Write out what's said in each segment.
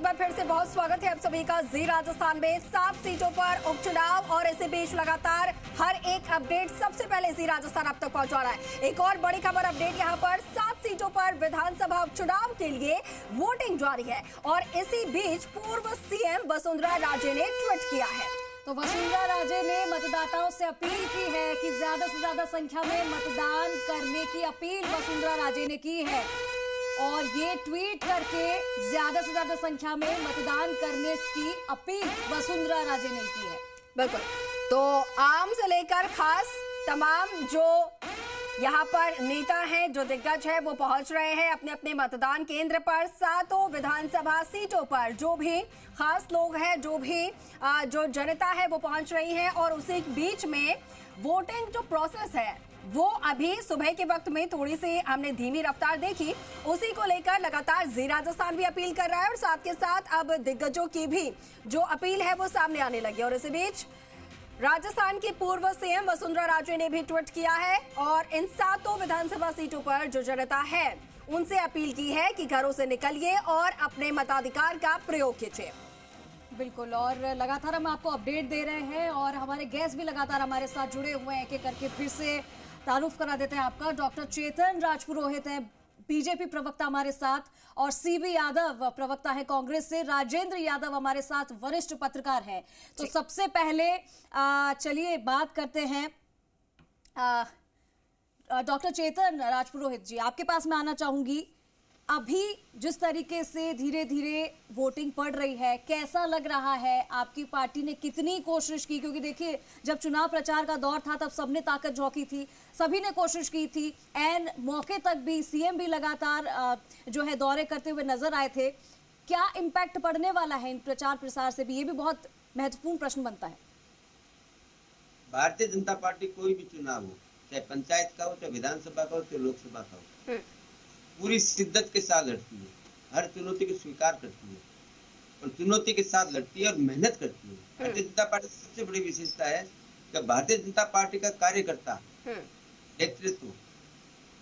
बार फिर से बहुत स्वागत है आप सभी का। जी राजस्थान में 7 सीटों पर उपचुनाव और इसी बीच लगातार हर एक अपडेट सबसे पहले जी राजस्थान आप तक पहुंचा रहा है। एक और बड़ी खबर अपडेट यहाँ पर 7 सीटों पर विधानसभा उपचुनाव के लिए वोटिंग जारी है और इसी बीच पूर्व सीएम वसुंधरा राजे ने ट्वीट किया है। तो वसुंधरा राजे ने मतदाताओं से अपील की है कि ज्यादा से ज्यादा संख्या में मतदान करने की अपील वसुंधरा राजे ने की है और ये ट्वीट करके ज्यादा से ज्यादा संख्या में मतदान करने की अपील वसुंधरा राजे ने की है। बिल्कुल, तो आम से लेकर खास तमाम जो यहाँ पर नेता हैं, जो दिग्गज है, वो पहुंच रहे हैं अपने अपने मतदान केंद्र पर। 7 विधानसभा सीटों पर जो भी खास लोग हैं, जो जनता है, वो पहुंच रही है और उसी बीच में वोटिंग जो प्रोसेस है वो अभी सुबह के वक्त में थोड़ी सी हमने धीमी रफ्तार देखी। उसी को लेकर लगातार जी राजस्थान भी अपील कर रहा है और साथ के साथ अब दिग्गजों की भी जो अपील है वो सामने आने लगी। और इसी बीच राजस्थान की पूर्व सीएम वसुंधरा राजे ने भी ट्वीट किया है और इन 7 विधानसभा सीटों पर जो जनता है उनसे अपील की है कि घरों से निकलिए और अपने मताधिकार का प्रयोग कीजिए। बिल्कुल, और लगातार हम आपको अपडेट दे रहे हैं और हमारे गेस्ट भी लगातार हमारे साथ जुड़े हुए हैं। एक करके फिर से तारुफ करा देते हैं आपका। डॉक्टर चेतन राजपुरोहित है, बीजेपी प्रवक्ता हमारे साथ, और सीबी यादव प्रवक्ता है कांग्रेस से। राजेंद्र यादव हमारे साथ वरिष्ठ पत्रकार हैं। तो सबसे पहले चलिए बात करते हैं डॉक्टर चेतन राजपुरोहित जी, आपके पास मैं आना चाहूंगी। अभी जिस तरीके से धीरे धीरे वोटिंग पड़ रही है, कैसा लग रहा है? आपकी पार्टी ने कितनी कोशिश की? क्योंकि देखिए, जब चुनाव प्रचार का दौर था तब सबने ताकत झोंकी थी, सभी ने कोशिश की थी। एन मौके तक भी सीएम भी लगातार जो है दौरे करते हुए नजर आए थे। क्या इम्पैक्ट पड़ने वाला है इन प्रचार प्रसार से भी? ये भी बहुत महत्वपूर्ण प्रश्न बनता है। भारतीय जनता पार्टी कोई भी चुनाव हो, चाहे पंचायत का हो, चाहे विधानसभा का हो, चाहे लोकसभा का हो, पूरी शिद्दत के साथ लड़ती है, हर चुनौती को स्वीकार करती है और चुनौती के साथ लड़ती है और मेहनत करती है। भारतीय जनता पार्टी की सबसे बड़ी विशेषता है कि भारतीय जनता पार्टी का कार्यकर्ता नेतृत्व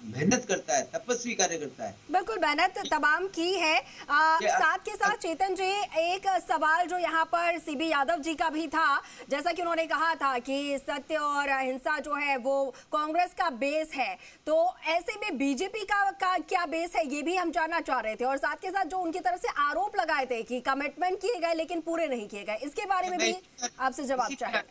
मेहनत करता है, तपस्वी कार्य करता है। बिल्कुल, मेहनत तमाम की है। साथ के साथ चेतन जी, एक सवाल जो यहाँ पर सीबी यादव जी का भी था, जैसा कि उन्होंने कहा था कि सत्य और अहिंसा जो है वो कांग्रेस का बेस है, तो ऐसे में बीजेपी का क्या बेस है, ये भी हम जानना चाह रहे थे। और साथ के साथ जो उनकी तरफ से आरोप लगाए थे कि कमिटमेंट किए गए लेकिन पूरे नहीं किए गए, इसके बारे में भी आपसे जवाब चाहिए।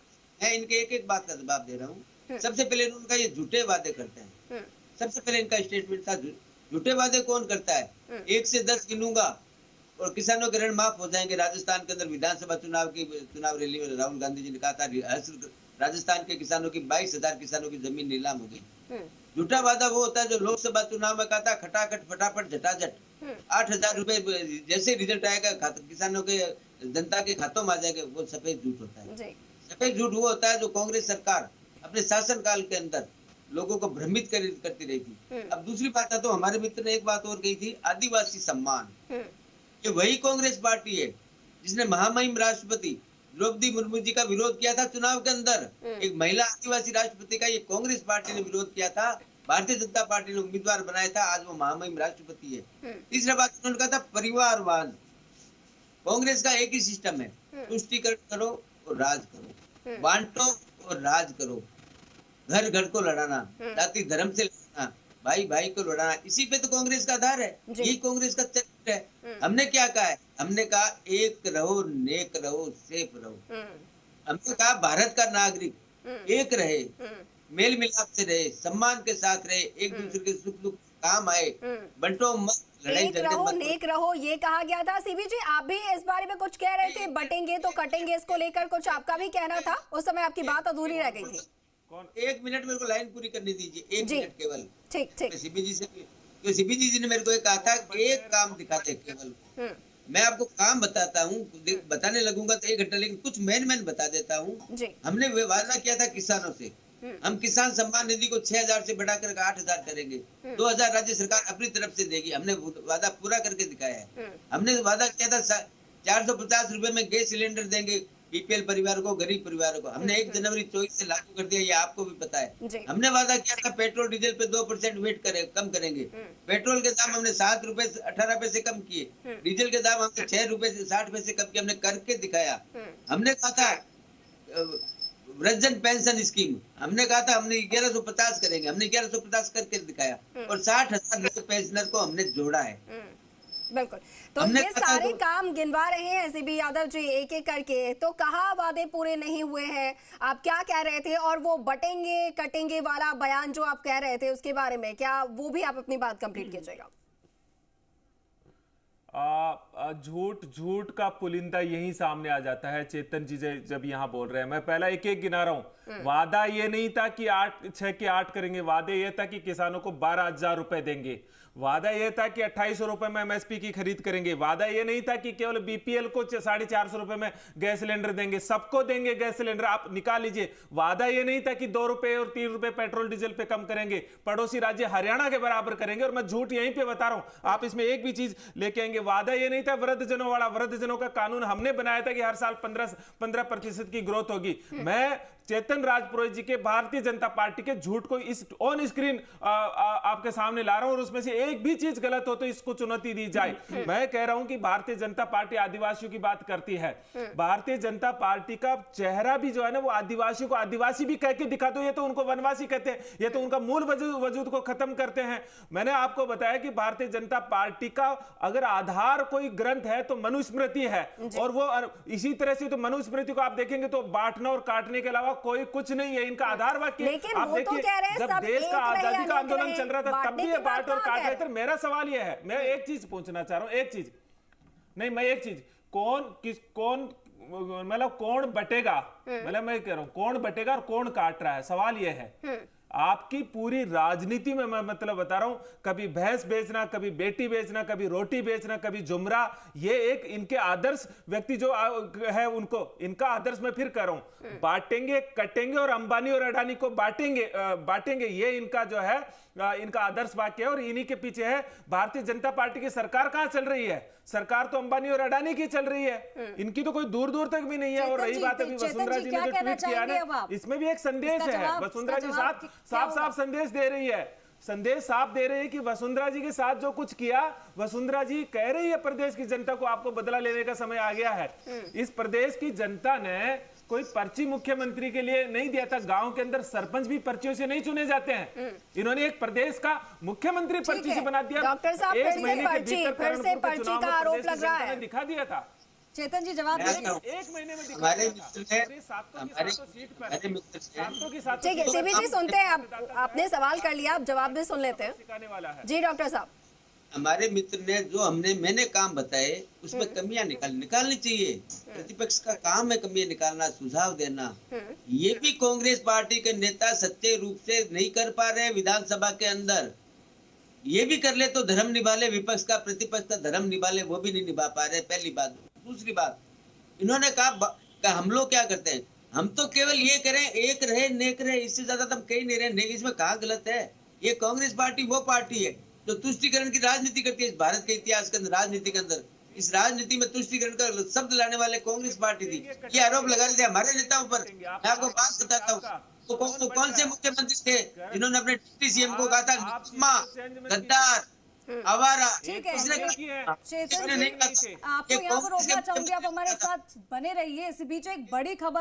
मैं इनके एक एक बात का जवाब दे रहा हूँ। सबसे पहले उनका ये झूठे वादे करते हैं। सबसे पहले इनका स्टेटमेंट था, झूठे वादे कौन करता है? 1 से 10 गिनूंगा और किसानों के ऋण माफ हो जाएंगे। राजस्थान के अंदर विधानसभा चुनाव रैली में राहुल गांधी जी ने कहा था राजस्थान के किसानों की 22,000 किसानों की जमीन नीलाम हो गई। झूठा वादा वो होता है जो लोकसभा चुनाव में कहा था, खटाखट फटाफट झटाझट 8,000 रुपए जैसे रिजल्ट आएगा किसानों के, जनता के खातों में आ जाएगा। वो सफेद झूठ होता है। सफेद झूठ वो होता है जो कांग्रेस सरकार अपने शासन काल के अंदर लोगों को भ्रमित करती रही थी। अब दूसरी बात है, तो हमारे मित्र ने एक बात और कही थी, आदिवासी सम्मान। ये वही कांग्रेस पार्टी है जिसने महामहिम राष्ट्रपति द्रौपदी मुर्मू जी का विरोध किया था चुनाव के अंदर। एक महिला आदिवासी राष्ट्रपति का ये कांग्रेस पार्टी ने विरोध किया था, भारतीय जनता पार्टी ने उम्मीदवार बनाया था, आज वो महामहिम राष्ट्रपति है। तीसरा बात उन्होंने कहा था परिवारवाद। कांग्रेस का एक ही सिस्टम है, तुष्टीकरण करो और राज करो, बांटो और राज करो, घर घर को लड़ाना, जाति धर्म से लड़ना, भाई भाई को लड़ाना, इसी पे तो कांग्रेस का आधार है। यही कांग्रेस का चरित्र है। हमने क्या कहा है? हमने कहा एक रहो, नेक रहो, सेफ रहो। हमने कहा भारत का नागरिक एक रहे, मेल मिलाप से रहे, सम्मान के साथ रहे, एक दूसरे के सुख दुख काम आए, बंटो मत, लड़ाई झगड़े मत, नेक रहो, ये कहा गया था। सीबी जी, आप भी इस बारे में कुछ कह रहे थे, बटेंगे तो कटेंगे, इसको लेकर कुछ आपका भी कहना था। उस समय आपकी बात अधूरी रह गई थी। 1 मिनट मेरे को लाइन पूरी करने दीजिए, 1 मिनट केवल। ठीक। सीबी जी ने मेरे को कहा था एक काम दिखाते केवल। मैं आपको काम बताता हूँ, बताने लगूंगा तो 1 घंटा, लेकिन कुछ मेन बता देता हूँ। हमने वादा किया था किसानों से, हम किसान सम्मान निधि को 6,000 से बढ़ाकर 8,000 करेंगे। 2,000 राज्य सरकार अपनी तरफ से देगी। हमने वादा पूरा करके दिखाया है। हमने वादा किया था 450 रुपए में गैस सिलेंडर देंगे, बीपीएल परिवार को, गरीब परिवारों को। हमने 1 जनवरी 24 से लागू कर दिया, ये आपको भी पता है। जी। हमने वादा किया था पेट्रोल डीजल पे 2% वेट कम करेंगे। पेट्रोल के दाम हमने 7 रुपए से 18 पैसे कम किए, डीजल के दाम हमने 6 रुपए से 60 पैसे कम किए। हमने करके दिखाया। हमने कहा था वृद्धजन पेंशन स्कीम, हमने कहा था हमने 1150 करेंगे, हमने 1150 करके दिखाया और 60,000 नए पेंशनर को हमने जोड़ा है। बिल्कुल। तो ये सारे काम गिनवा रहे हैं एसीबी यादव जी एक एक करके, तो कहाँ वादे पूरे नहीं हुए हैं? आप क्या कह रहे थे? और वो बटेंगे कटेंगे वाला बयान जो आप कह रहे थे उसके बारे में क्या वो भी आप अपनी बात कंप्लीट कीजिएगा? झूठ का पुलिंदा यही सामने आ जाता है। चेतन जी जब यहाँ बोल रहे हैं, मैं पहला एक एक गिना रहा हूँ। वादा ये नहीं था कि 6 के 8 करेंगे, वादे ये था कि किसानों को 12,000 रुपए देंगे, वादा ये था कि 2800 रुपए में एमएसपी की खरीद करेंगे, वादा ये नहीं था कि केवल बीपीएल को 450 रुपए में गैस सिलेंडर देंगे, सबको देंगे गैस सिलेंडर, आप निकाल लीजिए। वादा ये नहीं था कि 2 रुपए और 3 रुपए पेट्रोल डीजल पे कम करेंगे, पड़ोसी राज्य हरियाणा के बराबर करेंगे। और मैं झूठ यहीं पे बता रहा हूं, आप इसमें एक भी चीज लेके आएंगे। वादा ये नहीं था वृद्धजनों वाला, वृद्धजनों का कानून हमने बनाया था कि हर साल 15% की ग्रोथ होगी। मैं चेतन राजपुरोहित जी के भारतीय जनता पार्टी के झूठ को इस ऑन स्क्रीन आपके सामने ला रहा हूं, और उसमें से एक भी चीज गलत हो तो इसको चुनौती दी जाए। मैं कह रहा हूं कि भारतीय जनता पार्टी आदिवासियों की बात करती है। भारतीय जनता पार्टी का चेहरा भी जो है ना, वो आदिवासियों को आदिवासी भी कह के दिखा दो, ये तो उनको वनवासी कहते हैं, ये तो उनका मूल वजूद को खत्म करते हैं। मैंने आपको बताया कि भारतीय जनता पार्टी का अगर आधार कोई ग्रंथ है तो मनुस्मृति है, और वो इसी तरह से तो मनुस्मृति को आप देखेंगे तो बांटना और काटने के अलावा कोई कुछ नहीं है इनका आधार वाक्य। आप देखिए, जब देश का आजादी का आंदोलन चल रहा था तब भी ये बांट और काट रहे थे। मेरा सवाल ये है, मैं एक चीज पूछना चाह रहा हूं, एक चीज नहीं, मैं एक चीज, कौन मतलब कौन बटेगा, मतलब मैं कह रहा हूं कौन बटेगा और कौन काट रहा है, सवाल ये है। आपकी पूरी राजनीति में मैं मतलब बता रहा हूं, कभी भैंस बेचना, कभी बेटी बेचना, कभी रोटी बेचना, कभी जुमरा, ये एक इनके आदर्श व्यक्ति जो है उनको, इनका आदर्श मैं फिर कह रहा हूं, बांटेंगे कटेंगे और अंबानी और अडानी को बांटेंगे, ये इनका जो है इनका आदर्श वाक्य है। और इन्हीं के पीछे है भारतीय जनता पार्टी की सरकार। कहां चल रही है सरकार? तो अंबानी और अडानी की चल रही है, इनकी तो कोई दूर दूर तक भी नहीं है। और रही बात अभी वसुंधरा जी ने जो ट्वीट किया ना, इसमें भी एक संदेश है। वसुंधरा जी साफ संदेश दे रही है, संदेश साफ दे रही है कि वसुंधरा जी के साथ जो कुछ किया, वसुंधरा जी कह रही है प्रदेश की जनता को आपको बदला लेने का समय आ गया है। इस प्रदेश की जनता ने कोई पर्ची मुख्यमंत्री के लिए नहीं दिया था, गांव के अंदर सरपंच भी पर्चियों से नहीं चुने जाते हैं। इन्होंने एक प्रदेश का मुख्यमंत्री पर्ची से बना दिया। डॉक्टर साहब, एक महीने के भीतर फिर से पर्ची का आरोप लग रहा है, दिखा दिया था। चेतन जी जवाब दीजिए। एक महीने में हमारे ठीक है, सीबी जी सुनते हैं, आपने सवाल कर लिया, आप जवाब भी सुन लेते हैं। जी डॉक्टर साहब, हमारे मित्र ने जो मैंने काम बताए उसमें कमियां निकालनी चाहिए। प्रतिपक्ष का काम है कमियां निकालना, सुझाव देना। ये भी कांग्रेस पार्टी के नेता सच्चे रूप से नहीं कर पा रहे विधानसभा के अंदर। ये भी कर ले तो धर्म निभा ले, विपक्ष का प्रतिपक्ष का धर्म निभा ले, वो भी नहीं निभा पा रहे, पहली बात। दूसरी बात, इन्होंने कहा हम लोग क्या करते हैं, हम तो केवल ये करें एक रहे नेक रहे, इससे ज्यादा तो हम कहीं नहीं रहे। इसमें कहाँ गलत है? ये कांग्रेस पार्टी वो पार्टी है जो तुष्टीकरण की राजनीति करती है। भारत के इतिहास के अंदर राजनीति के अंदर इस राजनीति में तुष्टीकरण का शब्द लाने वाले कांग्रेस पार्टी थी। ये आरोप लगा रहे थे हमारे नेताओं पर। मैं आपको बात बताता हूँ, तो कौन से मुख्यमंत्री थे जिन्होंने अपने डिप्टी सीएम को कहा था गद्दार आवारा? ठीक है, चेतन जी आपको यहाँ पर रोकना चाहूंगी, आप हमारे साथ बने रहिए। इस बीच एक बड़ी खबर